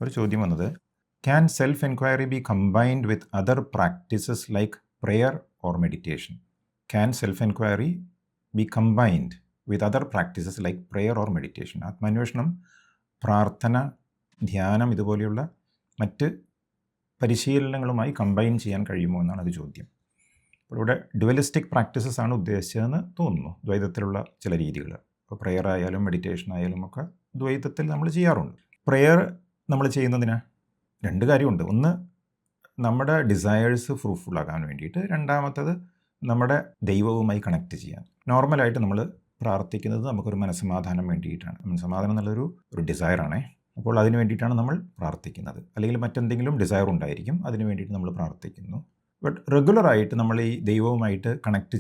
ഒരു ചോദ്യം വന്നത്, can self enquiry be combined with other practices like prayer or meditation? Can self enquiry be combined with other practices like prayer or meditation? ആത്മാന്വേഷണം, പ്രാർത്ഥന, ധ്യാനം ഇതുപോലെയുള്ള മറ്റ് പരിശീലനങ്ങളുമായി കമ്പൈൻ ചെയ്യാൻ കഴിയുമോ എന്നാണ് അത് ചോദ്യം. അപ്പോൾ ഇവിടെ ഡ്യുവലിസ്റ്റിക് പ്രാക്ടീസസ് ആണ് ഉദ്ദേശിച്ചതെന്ന് തോന്നുന്നു, ദ്വൈതത്തിലുള്ള ചില രീതികൾ. ഇപ്പോൾ പ്രെയർ ആയാലും മെഡിറ്റേഷൻ ആയാലും ഒക്കെ ദ്വൈതത്തിൽ നമ്മൾ ചെയ്യാറുണ്ട്. പ്രെയർ നമ്മൾ ചെയ്യുന്നതിന് രണ്ട് കാര്യമുണ്ട്. ഒന്ന്, നമ്മുടെ ഡിസയേഴ്സ് ഫ്രൂട്ട്ഫുള്ളാകാൻ വേണ്ടിയിട്ട്. രണ്ടാമത്തത്, നമ്മുടെ ദൈവവുമായി കണക്ട് ചെയ്യാൻ. നോർമലായിട്ട് നമ്മൾ പ്രാർത്ഥിക്കുന്നത് നമുക്കൊരു മനസ്സമാധാനം വേണ്ടിയിട്ടാണ്. മനസ്സമാധാനം എന്നുള്ളൊരു ഡിസയറാണേ. അപ്പോൾ അതിന് വേണ്ടിയിട്ടാണ് നമ്മൾ പ്രാർത്ഥിക്കുന്നത്. അല്ലെങ്കിൽ മറ്റെന്തെങ്കിലും ഡിസയർ ഉണ്ടായിരിക്കും, അതിന് വേണ്ടിയിട്ട് നമ്മൾ പ്രാർത്ഥിക്കുന്നു. ബട്ട് റെഗുലറായിട്ട് നമ്മൾ ഈ ദൈവവുമായിട്ട് കണക്ട്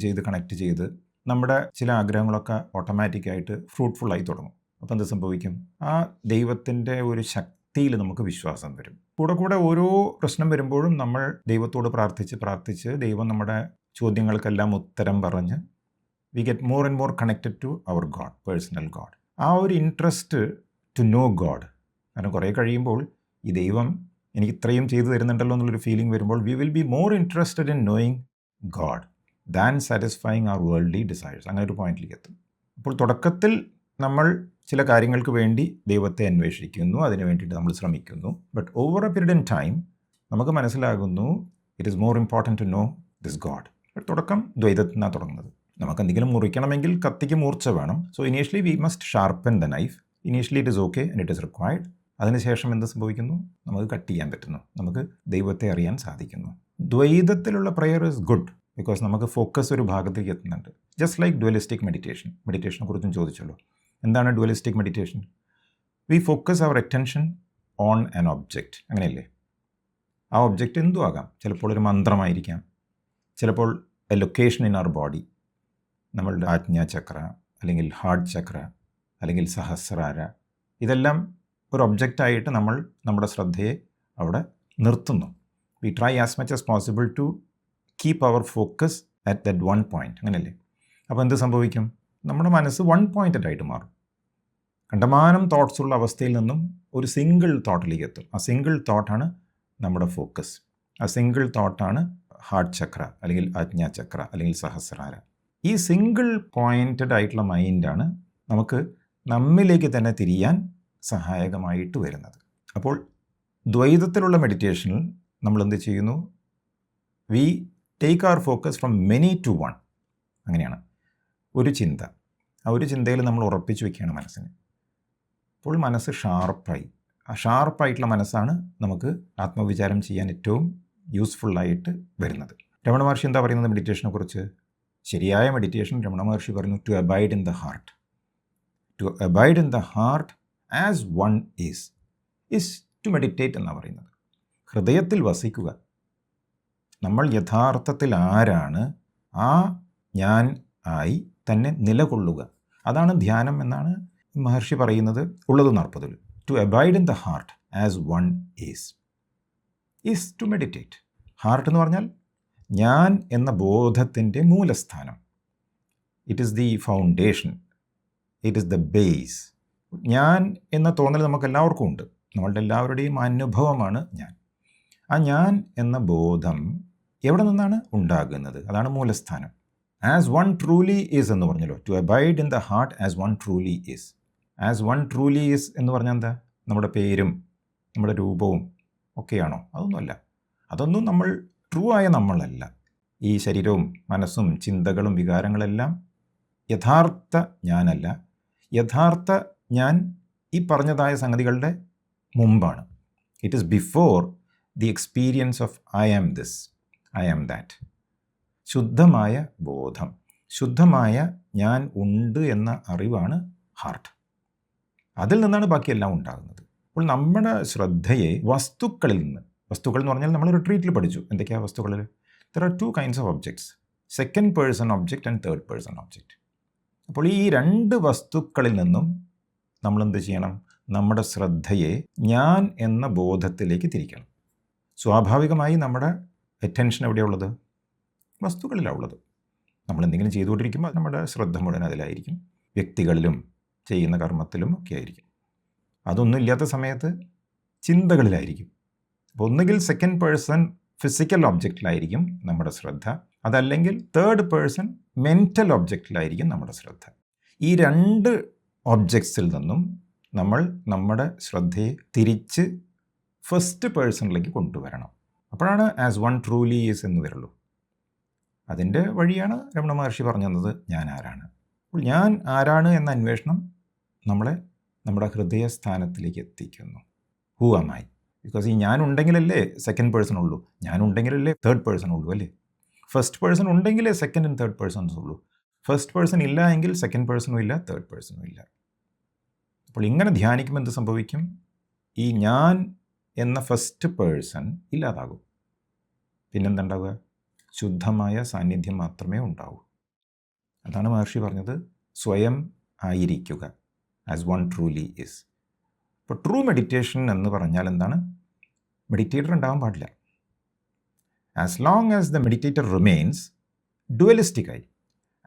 ചെയ്ത് നമ്മുടെ ചില ആഗ്രഹങ്ങളൊക്കെ ഓട്ടോമാറ്റിക്കായിട്ട് ഫ്രൂട്ട്ഫുള്ളായി തുടങ്ങും. അപ്പോൾ എന്ത് സംഭവിക്കും? ആ ദൈവത്തിൻ്റെ ഒരു ശക്തിയിൽ നമുക്ക് വിശ്വാസം വരും. കൂടെ ഓരോ പ്രശ്നം വരുമ്പോഴും നമ്മൾ ദൈവത്തോട് പ്രാർത്ഥിച്ച് ദൈവം നമ്മുടെ ചോദ്യങ്ങൾക്കെല്ലാം ഉത്തരം പറഞ്ഞ് we get more and more connected to our God, personal God. ആ ഒരു ഇൻട്രസ്റ്റ് ടു നോ ഗോഡ്. കാരണം കുറേ കഴിയുമ്പോൾ ഈ ദൈവം എനിക്ക് ഇത്രയും ചെയ്തു തരുന്നുണ്ടല്ലോ എന്നുള്ളൊരു ഫീലിംഗ് വരുമ്പോൾ we will be more interested in knowing God than satisfying our worldly desires. അങ്ങനെ ഒരു പോയിന്റിലേക്ക് എത്തും. അപ്പോൾ തുടക്കത്തിൽ നമ്മൾ ചില കാര്യങ്ങൾക്ക് വേണ്ടി ദൈവത്തെ അന്വേഷിക്കുന്നു, അതിന് വേണ്ടിയിട്ട് നമ്മൾ ശ്രമിക്കുന്നു. But over a period in time നമുക്ക് മനസ്സിലാകുന്നു it is more important to know this God. തുടക്കം ദ്വൈതത്തിൽ നിന്നാണ് തുടങ്ങുന്നത്. നമുക്ക് എന്തെങ്കിലും മുറിക്കണമെങ്കിൽ കത്തിക്ക് മൂർച്ച വേണം. So initially we must sharpen the knife. Initially it is okay and it is required. അതിനുശേഷം എന്ത് സംഭവിക്കുന്നു? നമുക്ക് കട്ട് ചെയ്യാൻ പറ്റുന്നു, നമുക്ക് ദൈവത്തെ അറിയാൻ സാധിക്കുന്നു. ദ്വൈതത്തിലുള്ള പ്രെയർ ഇസ് ഗുഡ് ബിക്കോസ് നമുക്ക് ഫോക്കസ് ഒരു ഭാഗത്തേക്ക് എത്തുന്നുണ്ട്. Just like dualistic meditation. മെഡിറ്റേഷനെ കുറിച്ചും ചോദിച്ചല്ലോ. എന്താണ് dualistic meditation? We focus our attention on an object. അങ്ങനെയല്ലേ? ആ ഒബ്ജക്റ്റ് എന്തും ആകാം. ചിലപ്പോൾ ഒരു മന്ത്രമായിരിക്കാം, ചിലപ്പോൾ a location in our body, നമ്മളുടെ ആജ്ഞാചക്ര അല്ലെങ്കിൽ ഹാർട്ട് ചക്ര അല്ലെങ്കിൽ സഹസ്രാര. ഇതെല്ലാം ഒരു ഒബ്ജക്റ്റായിട്ട് നമ്മൾ നമ്മുടെ ശ്രദ്ധയെ അവിടെ നിർത്തുന്നു. We try as much as possible to keep our focus at that one point. അങ്ങനെയല്ലേ? അപ്പോൾ എന്ത് സംഭവിക്കും? നമ്മുടെ മനസ്സ് വൺ പോയിൻറ്റഡ് ആയിട്ട് മാറും. കണ്ടമാനം തോട്ട്സ് ഉള്ള അവസ്ഥയിൽ നിന്നും ഒരു സിംഗിൾ തോട്ടിലേക്ക് എത്തും. ആ സിംഗിൾ തോട്ടാണ് നമ്മുടെ ഫോക്കസ്. ആ സിംഗിൾ തോട്ടാണ് ഹാർട്ട് ചക്ര അല്ലെങ്കിൽ ആജ്ഞാചക്ര അല്ലെങ്കിൽ സഹസ്രാര. ഈ സിംഗിൾ പോയിൻറ്റഡ് ആയിട്ടുള്ള മൈൻഡാണ് നമുക്ക് നമ്മിലേക്ക് തന്നെ തിരിയാൻ സഹായകമായിട്ട് വരുന്നത്. അപ്പോൾ ദ്വൈതത്തിലുള്ള മെഡിറ്റേഷനിൽ നമ്മൾ എന്ത് ചെയ്യുന്നു? We take our focus from many to one. അങ്ങനെയാണ്. ഒരു ചിന്ത, ആ ഒരു ചിന്തയിൽ നമ്മൾ ഉറപ്പിച്ചു വയ്ക്കുകയാണ് മനസ്സിനെ. അപ്പോൾ മനസ്സ് ഷാർപ്പായി. ആ ഷാർപ്പായിട്ടുള്ള മനസ്സാണ് നമുക്ക് ആത്മവിചാരം ചെയ്യാൻ ഏറ്റവും യൂസ്ഫുള്ളായിട്ട് വരുന്നത്. രമണ മഹർഷി എന്താ പറയുന്നത് മെഡിറ്റേഷനെ കുറിച്ച്? ശരിയായ മെഡിറ്റേഷൻ രമണ മഹർഷി പറയുന്നു to abide in the heart. To abide in the heart as one is to meditate എന്നാണ് പറയുന്നത്. ഹൃദയത്തിൽ വസിക്കുക. നമ്മൾ യഥാർത്ഥത്തിൽ ആരാണ്, ആ ഞാൻ ആയി തന്നെ നിലകൊള്ളുക. അതാണ് ധ്യാനം എന്നാണ് മഹർഷി പറയുന്നത്. ഉള്ളത് 40. To abide in the heart as one is to meditate. Heart എന്ന് പറഞ്ഞാൽ ഞാൻ എന്ന ബോധത്തിൻ്റെ മൂലസ്ഥാനം. It is the foundation, it is the base. ഞാൻ എന്ന തോന്നൽ നമുക്ക് എല്ലാവർക്കും ഉണ്ട്. നമ്മളുടെ എല്ലാവരുടെയും അനുഭവമാണ് ഞാൻ. ആ ഞാൻ എന്ന ബോധം എവിടെ നിന്നാണ് ഉണ്ടാകുന്നത്? അതാണ് മൂലസ്ഥാനം. ആസ് വൺ ട്രൂലി ഈസ് എന്ന് പറഞ്ഞല്ലോ. To abide in the heart as one truly is. As one truly is എന്ന് പറഞ്ഞാൽ എന്താ? നമ്മുടെ പേരും നമ്മുടെ രൂപവും ഒക്കെയാണോ? അതൊന്നുമല്ല. അതൊന്നും നമ്മൾ ട്രൂ ആയ നമ്മളല്ല. ഈ ശരീരവും മനസ്സും ചിന്തകളും വികാരങ്ങളെല്ലാം യഥാർത്ഥ ഞാനല്ല. യഥാർത്ഥ ഞാൻ ഈ പറഞ്ഞതായ സംഗതികളുടെ മുമ്പാണ്. It is before the experience of I am this, I am that. ശുദ്ധമായ ബോധം, ശുദ്ധമായ ഞാൻ ഉണ്ട് എന്ന അറിവാണ് ഹാർട്ട്. അതിൽ നിന്നാണ് ബാക്കിയെല്ലാം ഉണ്ടാകുന്നത്. അപ്പോൾ നമ്മുടെ ശ്രദ്ധയെ വസ്തുക്കളിൽ നിന്ന്, വസ്തുക്കൾ എന്ന് പറഞ്ഞാൽ നമ്മൾ റിട്രീറ്റിൽ പഠിച്ചു എന്തൊക്കെയാണ് വസ്തുക്കളിൽ. There are 2 kinds of objects, second person object and third person object. അപ്പോൾ ഈ 2 വസ്തുക്കളിൽ നിന്നും നമ്മൾ എന്ത് ചെയ്യണം? നമ്മുടെ ശ്രദ്ധയെ ഞാൻ എന്ന ബോധത്തിലേക്ക് തിരിക്കണം. സ്വാഭാവികമായി നമ്മുടെ അറ്റൻഷൻ എവിടെയുള്ളത്? വസ്തുക്കളിലാണ് ഉള്ളത്. നമ്മൾ എന്തെങ്കിലും ചെയ്തുകൊണ്ടിരിക്കുമ്പോൾ നമ്മുടെ ശ്രദ്ധ മുഴുവൻ അതിലായിരിക്കും. വ്യക്തികളിലും ചെയ്യുന്ന കർമ്മത്തിലും ഒക്കെ ആയിരിക്കും. അതൊന്നും ഇല്ലാത്ത സമയത്ത് ചിന്തകളിലായിരിക്കും. അപ്പോൾ ഒന്നുകിൽ സെക്കൻഡ് പേഴ്സൺ ഫിസിക്കൽ ഒബ്ജക്റ്റിലായിരിക്കും നമ്മുടെ ശ്രദ്ധ, അതല്ലെങ്കിൽ തേർഡ് പേഴ്സൺ മെൻ്റൽ ഒബ്ജക്റ്റിലായിരിക്കും നമ്മുടെ ശ്രദ്ധ. ഈ രണ്ട് ഒബ്ജക്ട്സിൽ നിന്നും നമ്മൾ നമ്മുടെ ശ്രദ്ധയെ തിരിച്ച് ഫസ്റ്റ് പേഴ്സണിലേക്ക് കൊണ്ടുവരണം. അപ്പോഴാണ് ആസ് വൺ ട്രൂലി ഈസ് എന്ന് വരുള്ളൂ. അതിൻ്റെ വഴിയാണ് രമണ മഹർഷി പറഞ്ഞു തന്നത് ഞാൻ ആരാണ്. അപ്പോൾ ഞാൻ ആരാണ് എന്ന അന്വേഷണം നമ്മളെ നമ്മുടെ ഹൃദയസ്ഥാനത്തിലേക്ക് എത്തിക്കുന്നു. Who am I? ബിക്കോസ് ഈ ഞാൻ ഉണ്ടെങ്കിലല്ലേ സെക്കൻഡ് പേഴ്സൺ ഉള്ളൂ, ഞാൻ ഉണ്ടെങ്കിലല്ലേ തേർഡ് പേഴ്സൺ ഉള്ളൂ അല്ലേ. ഫസ്റ്റ് പേഴ്സൺ ഉണ്ടെങ്കിലേ സെക്കൻഡ് ആൻഡ് തേർഡ് പേഴ്സൺസ് ഉള്ളൂ. ഫസ്റ്റ് പേഴ്സൺ ഇല്ല എങ്കിൽ സെക്കൻഡ് പേഴ്സണും ഇല്ല, തേർഡ് പേഴ്സണും ഇല്ല. അപ്പോൾ ഇങ്ങനെ ധ്യാനിക്കുമ്പോൾ എന്ത് സംഭവിക്കും? ഈ ഞാൻ എന്ന ഫസ്റ്റ് പേഴ്സൺ ഇല്ലാതാകും. പിന്നെന്തുണ്ടാവുക? ശുദ്ധമായ സാന്നിധ്യം മാത്രമേ ഉണ്ടാവൂ. അതാണ് മഹർഷി പറഞ്ഞത്, സ്വയം ആയിരിക്കുക, ആസ് വൺ ട്രൂലി ഈസ്. ഇപ്പോൾ ട്രൂ മെഡിറ്റേഷൻ എന്ന് പറഞ്ഞാൽ എന്താണ്? മെഡിറ്റേറ്റർ ഉണ്ടാകാൻ പാടില്ല. As long as the meditator remains ഡുവലിസ്റ്റിക്കായി,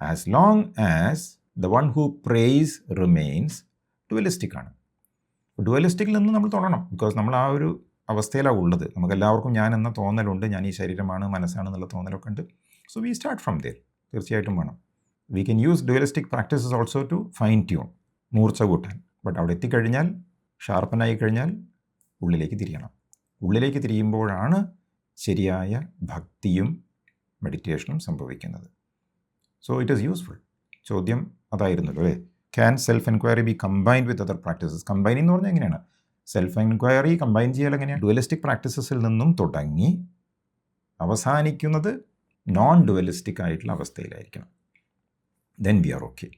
as long as the one who prays remains ഡുവലിസ്റ്റിക്കാണ്. ഡുവലിസ്റ്റിക്കിൽ നിന്ന് നമ്മൾ തുടരണം. ബിക്കോസ് നമ്മൾ ആ ഒരു അവസ്ഥയിലാണ് ഉള്ളത്. നമുക്കെല്ലാവർക്കും ഞാൻ എന്ന തോന്നലുണ്ട്, ഞാൻ ഈ ശരീരമാണ് മനസ്സാണ് എന്നുള്ള തോന്നലൊക്കെ ഉണ്ട്. So we start from there. തീർച്ചയായിട്ടും വേണം. We can use dualistic practices also to fine tune, മൂർച്ച കൂട്ടാൻ. ബട്ട് അവിടെ എത്തിക്കഴിഞ്ഞാൽ, ഷാർപ്പനായി കഴിഞ്ഞാൽ ഉള്ളിലേക്ക് തിരിയണം. ഉള്ളിലേക്ക് തിരിയുമ്പോഴാണ് ശരിയായ ഭക്തിയും മെഡിറ്റേഷനും സംഭവിക്കുന്നത്. So it is useful. ചോദ്യം അതായിരുന്നല്ലോ അല്ലേ. Can self enquiry be combined with other practices? Combining എന്ന് പറഞ്ഞാൽ എങ്ങനെയാണ്? സെൽഫ് എൻക്വയറി കമ്പൈൻ ചെയ്യാൻ എങ്ങനെയാണ്? ഡുവലിസ്റ്റിക് പ്രാക്ടീസസിൽ നിന്നും തുടങ്ങി അവസാനിക്കുന്നത് നോൺ ഡുവലിസ്റ്റിക് ആയിട്ടുള്ള അവസ്ഥയിലായിരിക്കണം. Then we are okay.